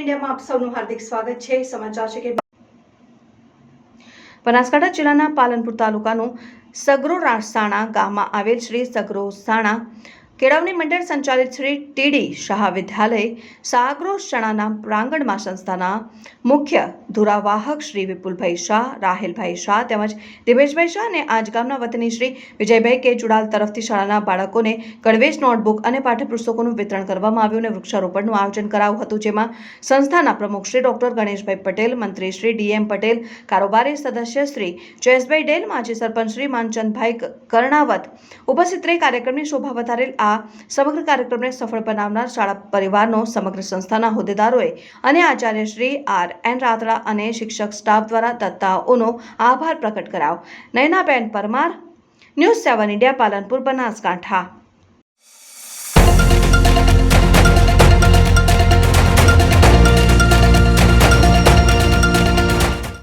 ઇન્ડિયામાં આપ સૌનું હાર્દિક સ્વાગત છે। સમાચાર છે કે બનાસકાંઠા જિલ્લાના પાલનપુર તાલુકાનું સગરો રાણસાણા ગામમાં આવેલ શ્રી સગરો સાણા કેળવણી મંડળ સંચાલિત શ્રી ટીડી શાહ વિદ્યાલય સાગરોસણાના પ્રાંગણમાં સંસ્થાના મુખ્ય ધુરાવાહક શ્રી વિપુલભાઈ શાહ, રાહેલભાઈ શાહ તેમજ દિવેશભાઈ શાહ અને આજ ગામના વતની શ્રી વિજયભાઈ કે ચુડાલ તરફથી શાળાના બાળકોને ગણવેશ, નોટબુક અને પાઠ્યપુસ્તકોનું વિતરણ કરવામાં આવ્યું અને વૃક્ષારોપણનું આયોજન કરાયું હતું, જેમાં સંસ્થાના પ્રમુખ શ્રી ડોક્ટર ગણેશભાઈ પટેલ, મંત્રી શ્રી ડીએમ પટેલ, કારોબારી સદસ્ય શ્રી જયેશભાઈ ડેલ, માજી સરપંચ શ્રી માનચંદભાઈ કર્ણાવત ઉપસ્થિત રહી કાર્યક્રમની શોભા વધારેલ। આ સમગ્ર કાર્યક્રમને સફળ બનાવનાર શાળા પરિવારનો, સમગ્ર સંસ્થાના હોદ્દેદારોએ અને આચાર્ય શ્રી આર.એન. રાતડા અને શિક્ષક સ્ટાફ દ્વારા દાતાઓનો આભાર પ્રકટ કરાયો। Nayanaben Parmar, news 7 India, Palanpur, Banaskantha.